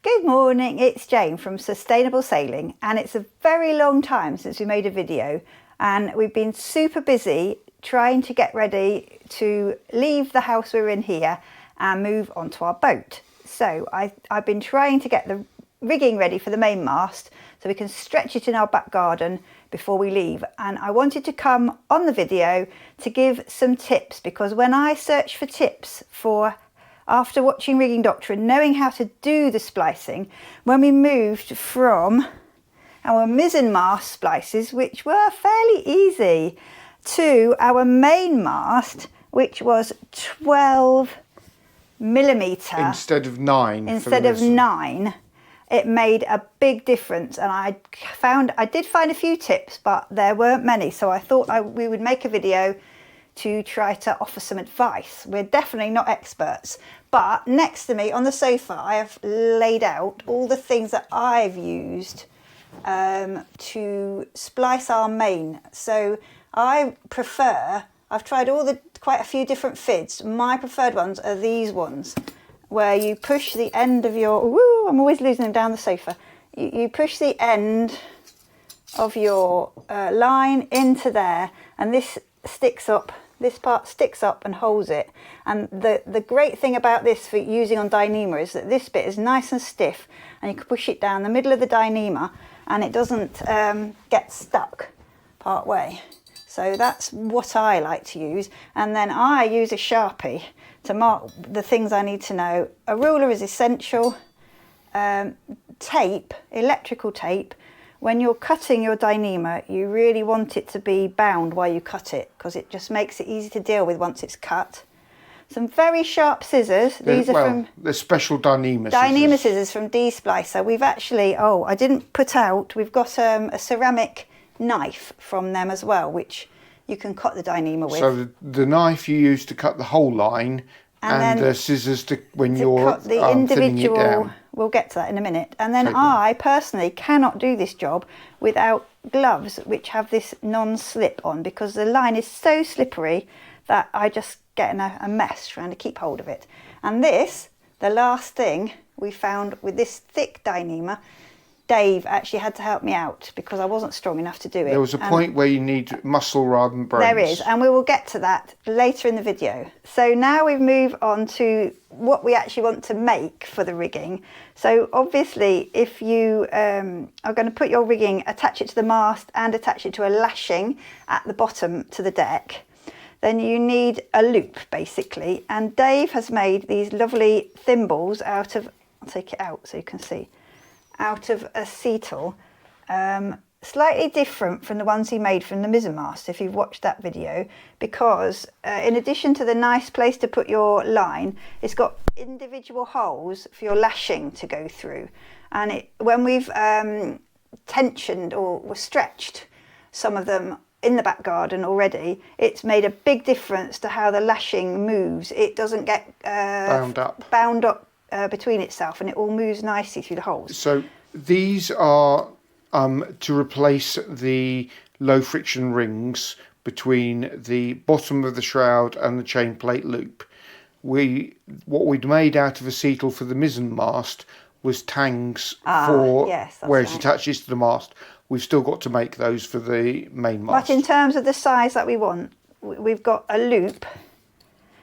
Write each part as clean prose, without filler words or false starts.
Good morning, it's Jane from Sustainable Sailing, and it's a very long time since we made a video, and we've been super busy trying to get ready to leave the house we're in here and move onto our boat. So I've been trying to get the rigging ready for the main mast so we can stretch it in our back garden before we leave, and I wanted to come on the video to give some tips, because when I search for tips after watching Rigging Doctor and knowing how to do the splicing, when we moved from our mizzen mast splices, which were fairly easy, to our main mast, which was 12mm instead of 9. It made a big difference, and I did find a few tips, but there weren't many, so I thought we would make a video to try to offer some advice. We're definitely not experts, but next to me on the sofa I have laid out all the things that I've used to splice our main. So I've tried quite a few different fids. My preferred ones are these ones, where you push the end of your, I'm always losing them down the sofa. You push the end of your line into there, and this part sticks up and holds it. And the great thing about this for using on Dyneema is that this bit is nice and stiff, and you can push it down the middle of the Dyneema and it doesn't get stuck part way. So that's what I like to use. And then I use a Sharpie to mark the things I need to know. A ruler is essential. Tape, electrical tape. When you're cutting your Dyneema, you really want it to be bound while you cut it, because it just makes it easy to deal with once it's cut. Some very sharp scissors. These are from the special Dyneema scissors from D-Splicer. We've actually, I didn't put out, we've got a ceramic knife from them as well, which you can cut the Dyneema with. So the knife you use to cut the whole line, and the scissors to you're cut the individual. Thinning it down. We'll get to that in a minute. And then I personally cannot do this job without gloves which have this non-slip on, because the line is so slippery that I just get in a mess trying to keep hold of it. And this, the last thing we found with this thick Dyneema, Dave actually had to help me out because I wasn't strong enough to do it. There was a point where you need muscle rather than brains. There is, and we will get to that later in the video. So now we move on to what we actually want to make for the rigging. So obviously, if you are going to put your rigging, attach it to the mast and attach it to a lashing at the bottom to the deck, then you need a loop basically. And Dave has made these lovely thimbles out of, I'll take it out so you can see, out of acetal, slightly different from the ones he made from the mizzen mast, if you've watched that video, because in addition to the nice place to put your line, it's got individual holes for your lashing to go through. And when we've tensioned or stretched some of them in the back garden already, it's made a big difference to how the lashing moves. It doesn't get bound up between itself, and it all moves nicely through the holes. So these are to replace the low friction rings between the bottom of the shroud and the chain plate loop. What we'd made out of acetal for the mizzen mast was tangs for where it attaches to the mast. We've still got to make those for the main mast. But in terms of the size that we want, we've got a loop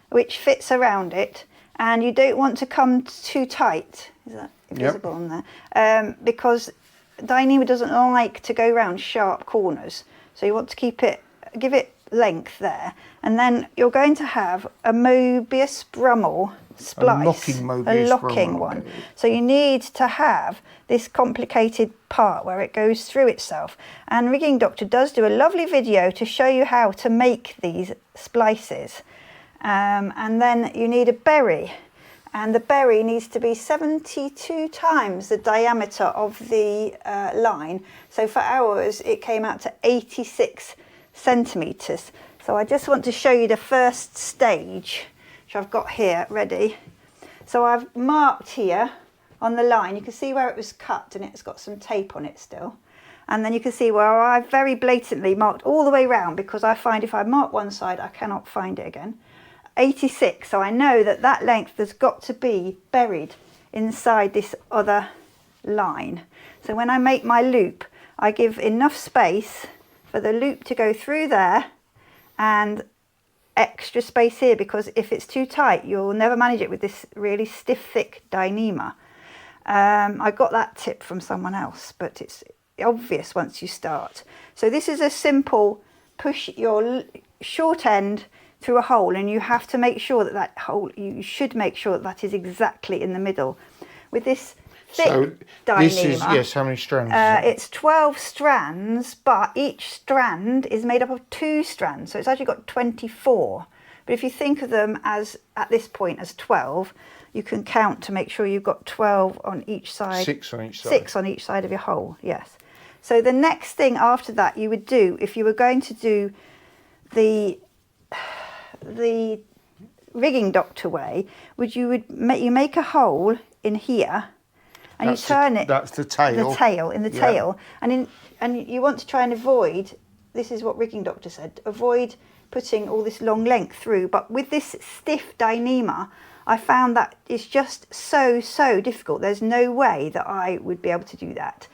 which fits around it, and you don't want to come too tight. Is that visible on there? Because Dyneema doesn't like to go round sharp corners, so you want to give it length there. And then you're going to have a Mobius brummel splice, a locking one. So you need to have this complicated part where it goes through itself. And Rigging Doctor does do a lovely video to show you how to make these splices. And then you need a berry, and the berry needs to be 72 times the diameter of the line. So for ours, it came out to 86 centimetres. So I just want to show you the first stage, which I've got here ready. So I've marked here on the line, you can see where it was cut, and it's got some tape on it still. And then you can see where I've very blatantly marked all the way round, because I find if I mark one side, I cannot find it again. 86, so I know that length has got to be buried inside this other line. So when I make my loop, I give enough space for the loop to go through there and extra space here, because if it's too tight, you'll never manage it with this really stiff, thick Dyneema. I got that tip from someone else, but it's obvious once you start. So this is a simple push your short end through a hole, and you have to make sure that that hole, you should make sure that that is exactly in the middle. With this thick Dyneema, this is, yes, how many strands? it's 12 strands, but each strand is made up of 2 strands, so it's actually got 24. But if you think of them as, at this point, as 12, you can count to make sure you've got 12 on each side. 6 on each side. 6 on each side of your hole, yes. So the next thing after that you would do, if you were going to do the rigging doctor way, you make a hole in here, and you turn it. That's the tail. The tail, in the tail, and you want to try and avoid. This is what rigging doctor said. Avoid putting all this long length through. But with this stiff Dyneema, I found that it's just so difficult. There's no way that I would be able to do that.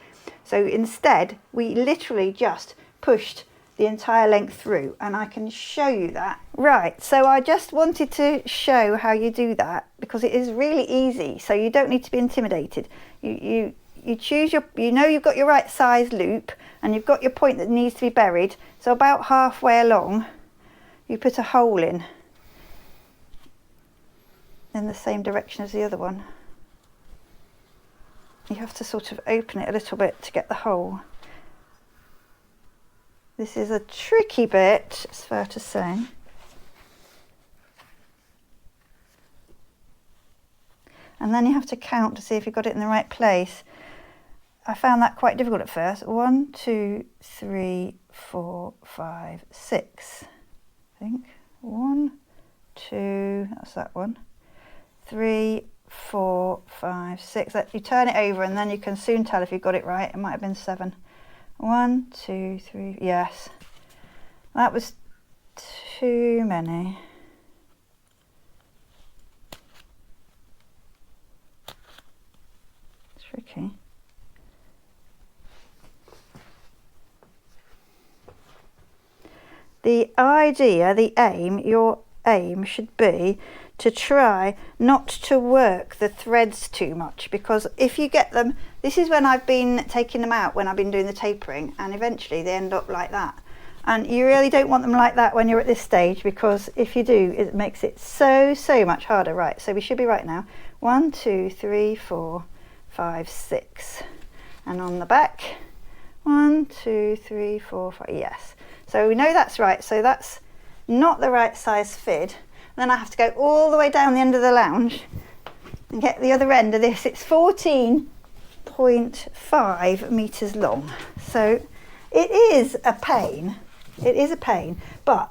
So instead, we literally just pushed the entire length through, and I can show you that. Right, so I just wanted to show how you do that, because it is really easy, so you don't need to be intimidated. You choose your, you know you've got your right size loop, and you've got your point that needs to be buried, so about halfway along, you put a hole in the same direction as the other one. You have to sort of open it a little bit to get the hole. This is a tricky bit, it's fair to say. And then you have to count to see if you've got it in the right place. I found that quite difficult at first. 1, 2, 3, 4, 5, 6. I think 1, 2, that's that one. 3, 4, 5, 6. You turn it over and then you can soon tell if you've got it right. It might have been 7. 1, 2, 3, yes. That was too many. Tricky. The idea, your aim should be to try not to work the threads too much, because if you get them, this is when I've been taking them out when I've been doing the tapering, and eventually they end up like that, and you really don't want them like that when you're at this stage, because if you do, it makes it so much harder. Right, so we should be right now. 1, 2, 3, 4, 5, 6, and on the back 1, 2, 3, 4, 5. Yes, so we know that's right. So that's not the right size fid. Then I have to go all the way down the end of the lounge and get the other end of this. It's 14.5 meters long, so it is a pain. It is a pain, but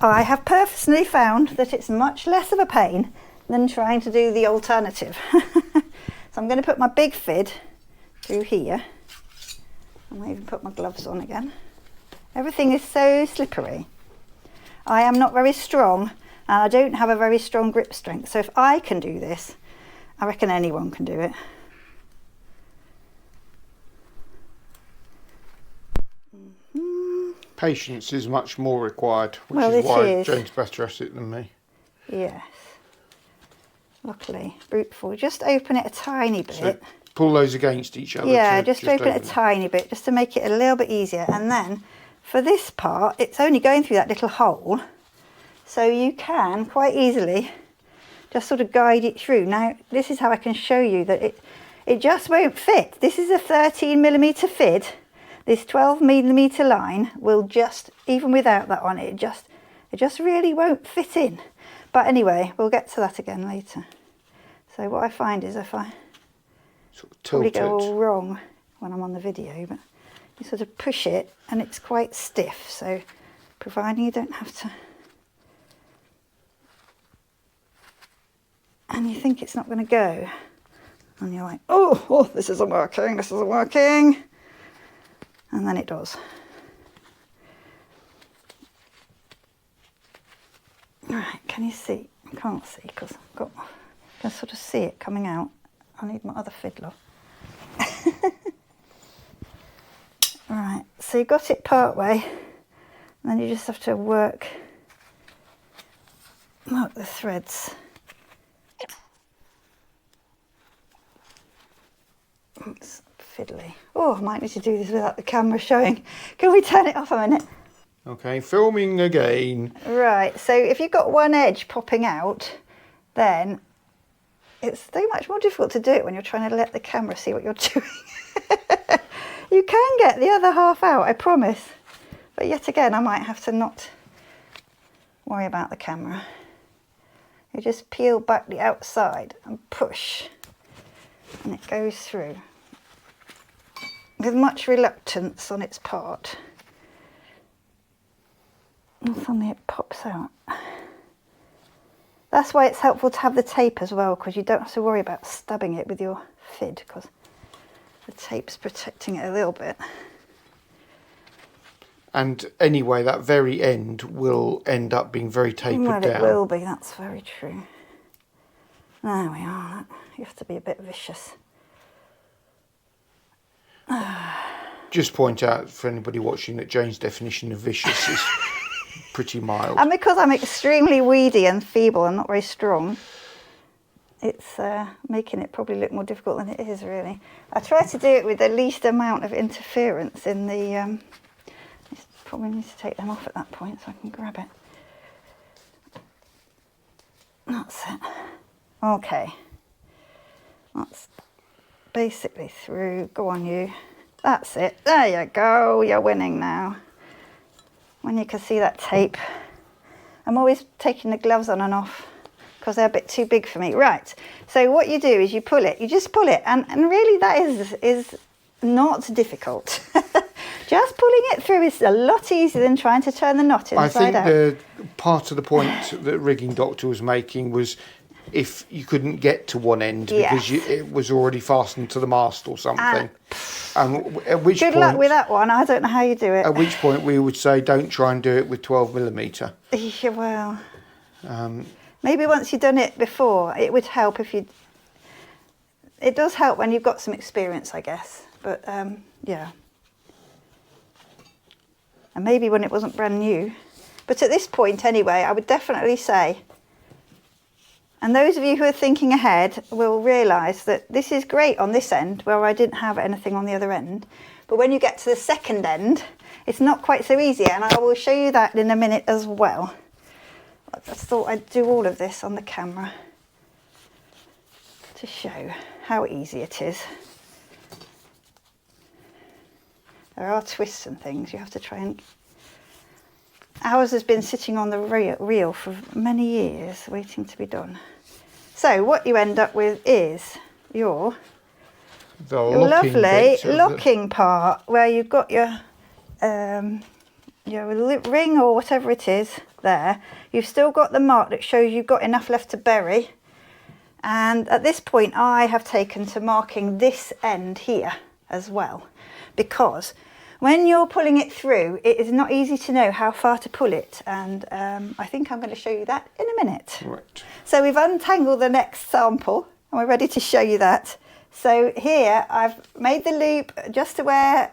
I have personally found that it's much less of a pain than trying to do the alternative. So I'm going to put my big fid through here. I might even put my gloves on again. Everything is so slippery. I am not very strong, and I don't have a very strong grip strength, so if I can do this, I reckon anyone can do it. Patience is much more required, which Well, is why is. Jane's better at it than me. Yes. Luckily, brute force. Just open it a tiny bit. So pull those against each other. Yeah, just open it a tiny bit, just to make it a little bit easier. And then, for this part, it's only going through that little hole, so you can quite easily just sort of guide it through. Now, this is how I can show you that it just won't fit. This is a 13mm fid. This 12mm line will just, even without that on it, it just really won't fit in. But anyway, we'll get to that again later. So what I find is if I sort of probably tilt go it. all wrong when I'm on the video, but you sort of push it and it's quite stiff, so providing you don't have to, and you think it's not going to go, and you're like, oh, this isn't working, and then it does. Right, can you see? I can't see because I've got my can sort of see it coming out. I need my other fiddler. Right, so you got it part way, and then you just have to work the threads. It's fiddly. Oh, I might need to do this without the camera showing. Can we turn it off a minute? Okay, filming again. Right, so if you've got one edge popping out, then it's so much more difficult to do it when you're trying to let the camera see what you're doing. You can get the other half out, I promise. But yet again, I might have to not worry about the camera. You just peel back the outside and push, and it goes through with much reluctance on its part. And suddenly it pops out. That's why it's helpful to have the tape as well, because you don't have to worry about stabbing it with your fid, because the tape's protecting it a little bit. And anyway, that very end will end up being very tapered down. Well, it will be, that's very true. There we are. You have to be a bit vicious. Just point out for anybody watching that Jane's definition of vicious is pretty mild. And because I'm extremely weedy and feeble and not very strong, it's making it probably look more difficult than it is, really. I try to do it with the least amount of interference in the... I probably need to take them off at that point so I can grab it. That's it. Okay. That's basically through. Go on, you. That's it. There you go. You're winning now. When you can see that tape. I'm always taking the gloves on and off because they're a bit too big for me. Right, so what you do is you pull it. You just pull it, and really that is not difficult. Just pulling it through is a lot easier than trying to turn the knot inside out. I think the part of the point that Rigging Doctor was making was if you couldn't get to one end because it was already fastened to the mast or something. At which Good luck with that one. I don't know how you do it. At which point we would say don't try and do it with 12mm. Yeah, well, maybe once you've done it before, it would help if you... It does help when you've got some experience, I guess. But, yeah. And maybe when it wasn't brand new. But at this point, anyway, I would definitely say... And those of you who are thinking ahead will realise that this is great on this end, where I didn't have anything on the other end. But when you get to the second end, it's not quite so easy, and I will show you that in a minute as well. I just thought I'd do all of this on the camera to show how easy it is. There are twists and things you have to try and... Ours has been sitting on the reel for many years, waiting to be done. So what you end up with is your lovely locking part, where you've got your ring or whatever it is there. You've still got the mark that shows you've got enough left to bury. And at this point, I have taken to marking this end here as well, because when you're pulling it through, it is not easy to know how far to pull it, and I think I'm going to show you that in a minute. Right. So we've untangled the next sample, and we're ready to show you that. So here I've made the loop just to where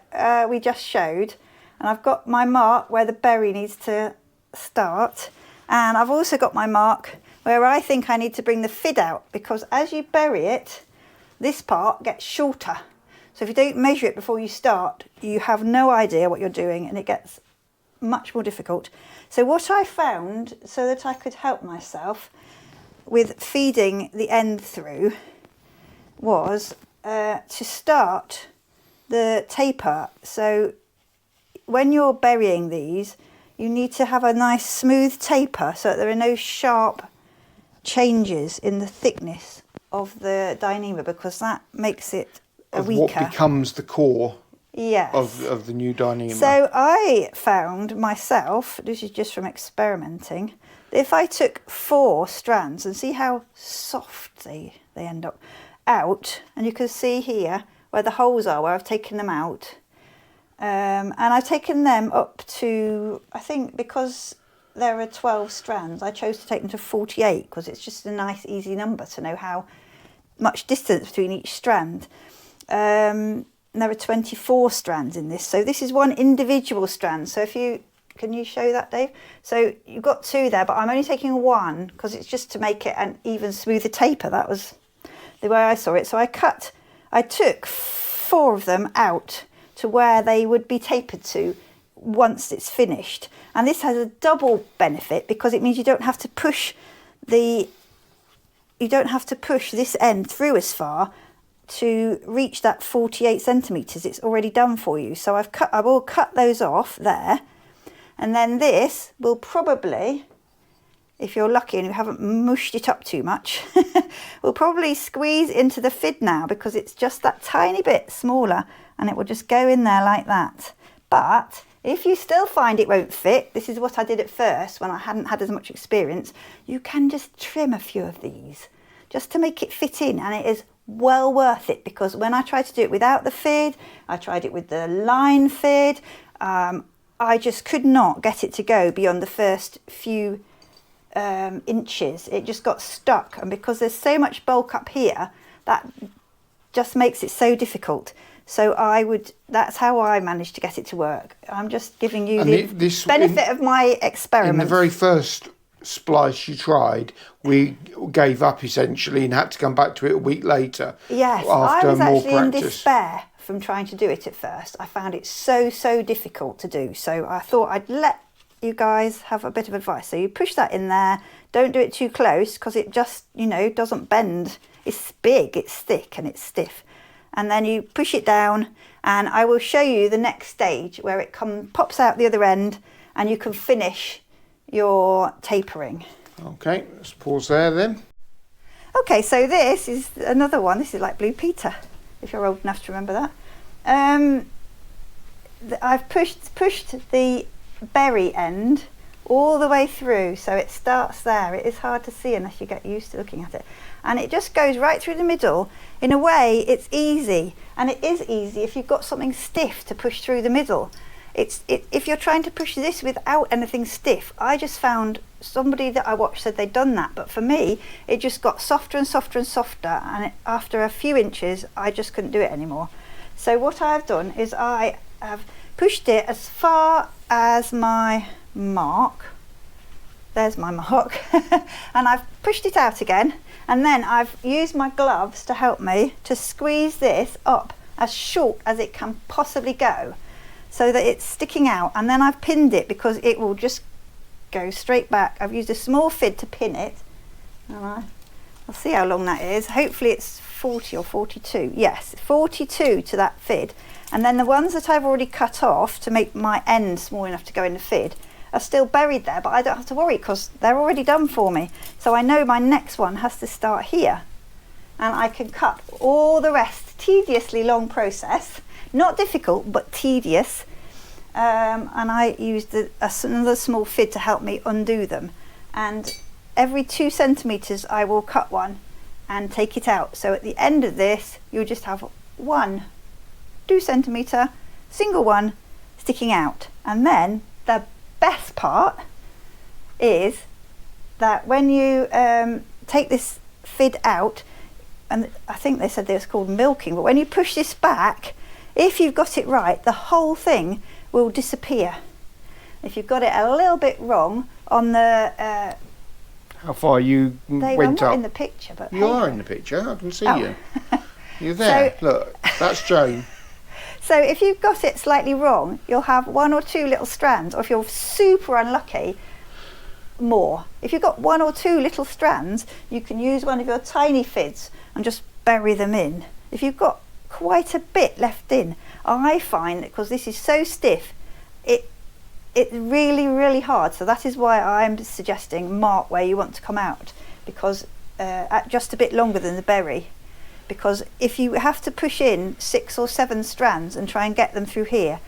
we just showed, and I've got my mark where the berry needs to start, and I've also got my mark where I think I need to bring the fid out, because as you bury it, this part gets shorter. So if you don't measure it before you start, you have no idea what you're doing, and it gets much more difficult. So what I found, so that I could help myself with feeding the end through, was to start the taper. So when you're burying these, you need to have a nice smooth taper so that there are no sharp changes in the thickness of the Dyneema, because that makes it weaker. What becomes the core Yes. of the new Dyneema. So I found myself, this is just from experimenting, that if I took 4 strands and see how soft they end up out, and you can see here where the holes are, where I've taken them out, and I've taken them up to, I think because there are 12 strands, I chose to take them to 48 because it's just a nice easy number to know how much distance between each strand. There are 24 strands in this, so this is one individual strand. So can you show that, Dave? So you've got 2 there, but I'm only taking 1 because it's just to make it an even smoother taper. That was the way I saw it. So I took 4 of them out to where they would be tapered to once it's finished. And this has a double benefit because it means you don't have to push this end through as far to reach that 48 centimetres. It's already done for you. So I will cut those off there. And then this will probably, if you're lucky and you haven't mushed it up too much, will probably squeeze into the fid now because it's just that tiny bit smaller and it will just go in there like that. But if you still find it won't fit, this is what I did at first when I hadn't had as much experience, you can just trim a few of these just to make it fit in, and it is well worth it because when I tried to do it without the fid, I tried it with the line fid, I just could not get it to go beyond the first few inches. It just got stuck, and because there's so much bulk up here, that just makes it so difficult. So that's how I managed to get it to work. I'm just giving you the benefit of my experiment. In the very first splice you tried, we gave up essentially and had to come back to it a week later. Yes, after I was more actually practice. in despair from trying to do it at first. I found it so difficult to do. So I thought I'd let you guys have a bit of advice. So you push that in there. Don't do it too close because it just, doesn't bend. It's big, it's thick and it's stiff. And then you push it down, and I will show you the next stage where it pops out the other end and you can finish your tapering. Okay, let's pause there then. Okay, so this is another one. This is like Blue Peter, if you're old enough to remember that. I've pushed the berry end all the way through, so it starts there. It is hard to see unless you get used to looking at it. And it just goes right through the middle. In a way, it's easy, and it is easy if you've got something stiff to push through the middle. If you're trying to push this without anything stiff, I just found somebody that I watched said they'd done that, but for me, it just got softer and softer and softer, and after a few inches, I just couldn't do it anymore. So what I've done is I have pushed it as far as my mark. There's my mark. And I've pushed it out again, and then I've used my gloves to help me to squeeze this up as short as it can possibly go so that it's sticking out, and then I've pinned it because it will just go straight back. I've used a small fid to pin it, and I'll see how long that is. Hopefully it's 40 or 42. Yes, 42 to that fid. And then the ones that I've already cut off to make my end small enough to go in the fid are still buried there, but I don't have to worry because they're already done for me. So I know my next one has to start here, and I can cut all the rest. Tediously long process, not difficult but tedious. And I used another small fid to help me undo them, and every 2 centimeters I will cut one and take it out. So at the end of this you'll just have 1 2 centimeter single one sticking out. And then the best part is that when you take this fid out, and I think they said it was called milking, but when you push this back, if you've got it right, the whole thing will disappear. If you've got it a little bit wrong on the how far you went I'm not up? in the picture, but you are in the picture. I can see you. You're there. So, look, that's Joan. So if you've got it slightly wrong, you'll have 1 or 2 little strands, or if you're super unlucky, more. If you've got 1 or 2 little strands, you can use one of your tiny fids and just bury them in. If you've got quite a bit left in, I find that because this is so stiff, it's really hard. So that is why I'm suggesting mark where you want to come out, because at just a bit longer than the berry. Because if you have to push in 6 or 7 strands and try and get them through here,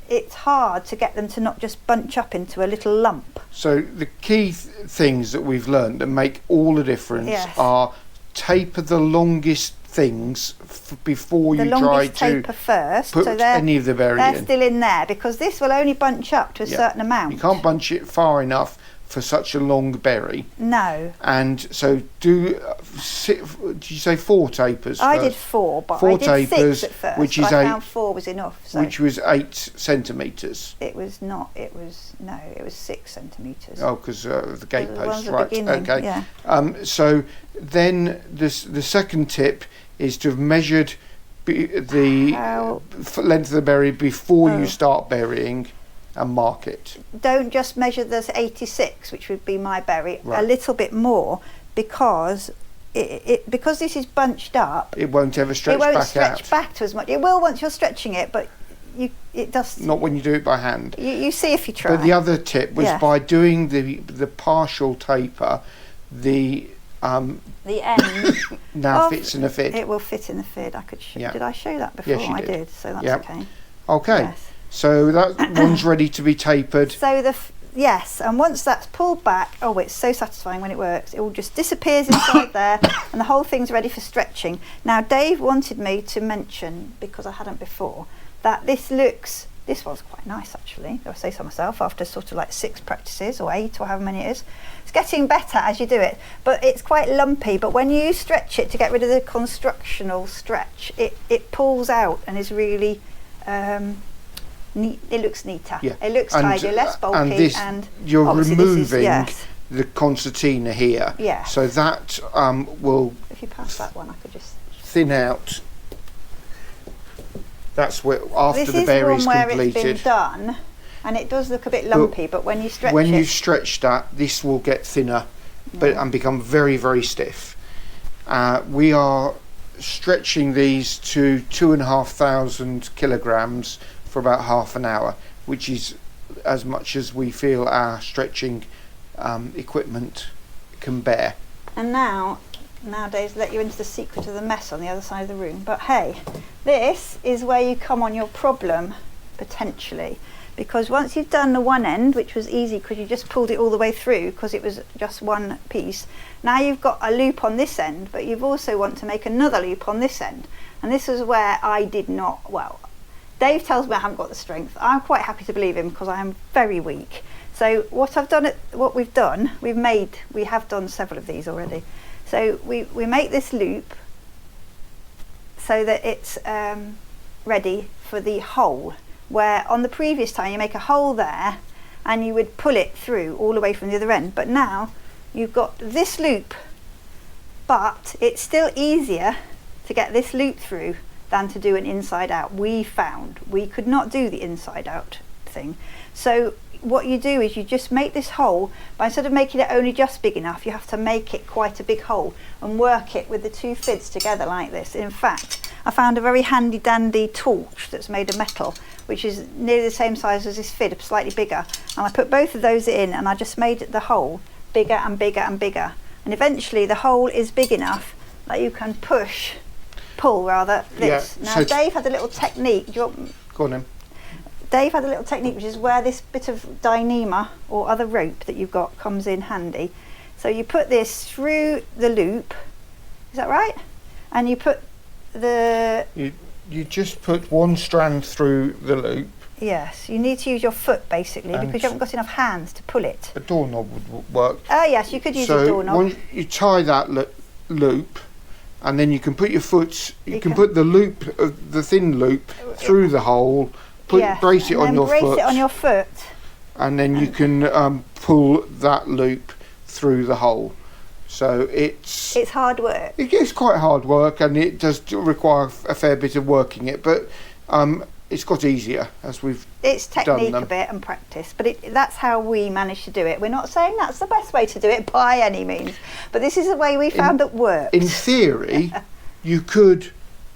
it's hard to get them to not just bunch up into a little lump. So the key things that we've learned that make all the difference Yes. are taper the longest things before the you try longest to taper first, put so any of the berry they're in. still in there, because this will only bunch up to a certain amount. You can't bunch it far enough for such a long berry. No. And so did you say 4 tapers I first? did 4, but 4 I did tapers, 6 at first, which but is I 8, found 4 was enough. So which was 8 centimetres. it was not, it was 6 centimetres. Oh, because of the gate The ones posts, at the right, beginning, okay. yeah. So then the second tip is to have measured the length of the berry before you start burying and mark it. Don't just measure the 86, which would be my berry, Right. a little bit more, because because this is bunched up, It won't ever stretch it won't back stretch out. back to as much. It will once you're stretching it, but it does. Not when you do it by hand. You see if you try. But the other tip was by doing the partial taper, the end now fits in a fid. It will fit in the fid. I could. Yeah. Did I show that before? Yes, you I did. did. So that's Yeah. okay. Okay. Yes. So that one's ready to be tapered. So yes, and once that's pulled back, oh, it's so satisfying when it works. It all just disappears inside there, and the whole thing's ready for stretching. Now, Dave wanted me to mention, because I hadn't before, that this was quite nice actually. I say so myself, after sort of like 6 practices or 8 or however many it is. It's getting better as you do it, but it's quite lumpy. But when you stretch it to get rid of the constructional stretch, it pulls out and is really neat. It looks neater. Yeah. It looks tidier, less bulky, and this, you're obviously removing yes. the concertina here. Yeah. So that will If you pass that one, I could just. thin out. That's where after This the is berry one is where completed. it's been done, and it does look a bit lumpy. But when you stretch when it, you stretch that, this will get thinner, and become very, very stiff. We are stretching these to 2,500 kilograms for about half an hour, which is as much as we feel our stretching equipment can bear. and nowadays let you into the secret of the mess on the other side of the room. But hey, this is where you come on your problem potentially, because once you've done the one end, which was easy because you just pulled it all the way through because it was just one piece, now you've got a loop on this end, but you've also want to make another loop on this end. And this is where I did not, well, Dave tells me I haven't got the strength. I'm quite happy to believe him because I am very weak. So what we've done, we have done several of these already. So we make this loop so that it's ready for the hole, where on the previous time you make a hole there and you would pull it through all the way from the other end. But now you've got this loop, but it's still easier to get this loop through than to do an inside out. We found we could not do the inside out thing. So what you do is you just make this hole, but instead of making it only just big enough, you have to make it quite a big hole and work it with the 2 fids together like this. In fact, I found a very handy dandy torch that's made of metal, which is nearly the same size as this fid, slightly bigger, and I put both of those in, and I just made the hole bigger and bigger and bigger, and eventually the hole is big enough that you can pull this. Yeah, now Dave had a little technique. Go on then. Dave had a little technique, which is where this bit of Dyneema or other rope that you've got comes in handy. So you put this through the loop, is that right? And you put you just put one strand through the loop. Yes, you need to use your foot basically, because you haven't got enough hands to pull it. A doorknob would work. Oh yes, you could use a doorknob. So you tie that loop, and then you can put your foot, you can put the loop, the thin loop, through the hole, brace it on your foot. Brace it on your foot. And then you can pull that loop through the hole. So it's hard work. It's quite hard work, and it does require a fair bit of working it, but it's got easier as we've It's technique done a bit and practice, but that's how we managed to do it. We're not saying that's the best way to do it by any means, but this is the way we found that works. In theory, you could,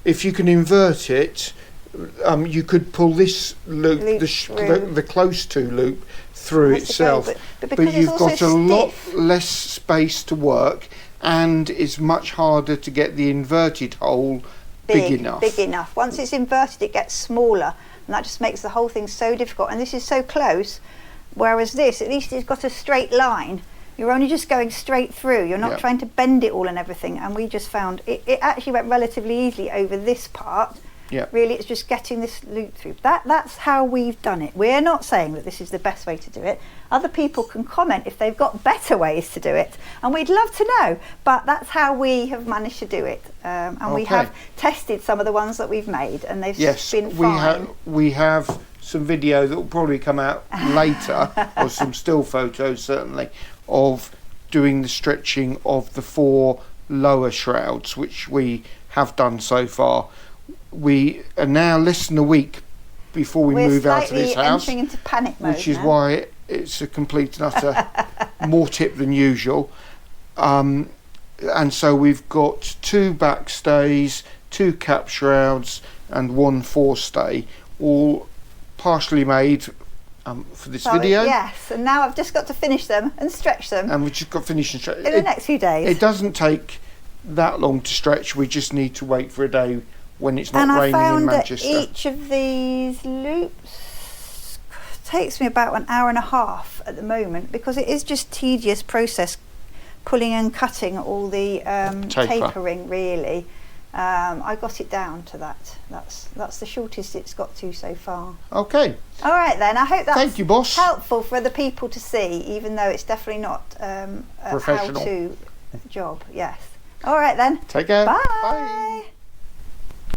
if you can invert it, you could pull this loop, the close to loop, through itself, but you've got a lot less space to work, and it's much harder to get the inverted hole big enough. Once it's inverted, it gets smaller, and that just makes the whole thing so difficult. And this is so close, whereas this, at least it's got a straight line. You're only just going straight through. You're not Yep. trying to bend it all and everything. And we just found it actually went relatively easily over this part. Yeah. Really, it's just getting this loop through. That's how we've done it. We're not saying that this is the best way to do it. Other people can comment if they've got better ways to do it, and we'd love to know. But that's how we have managed to do it. And we Okay. have tested some of the ones that we've made, and they've Yes, been fine. we have some video that will probably come out later, or some still photos certainly, of doing the stretching of the 4 lower shrouds, which we have done so far. We are now less than a week before we move out of this We're house, slightly entering into panic mode which is now. why it's a complete and utter more tip than usual. And so we've got 2 backstays, 2 cap shrouds, and 1 forestay, all partially made for this video. Yes, and now I've just got to finish them and stretch them And we've just got finished and stretch. in the next few days. It doesn't take that long to stretch. We just need to wait for a day when it's not and I raining in found that Manchester. each of these loops takes me about an hour and a half at the moment, because it is just tedious process pulling and cutting all the tapering really. I got it down to that. That's the shortest it's got to so far. Okay. All right then, I hope that's Thank you, boss. helpful for other people to see, even though it's definitely not a Professional. how-to job. Yes. All right then. Take care. Bye. Bye.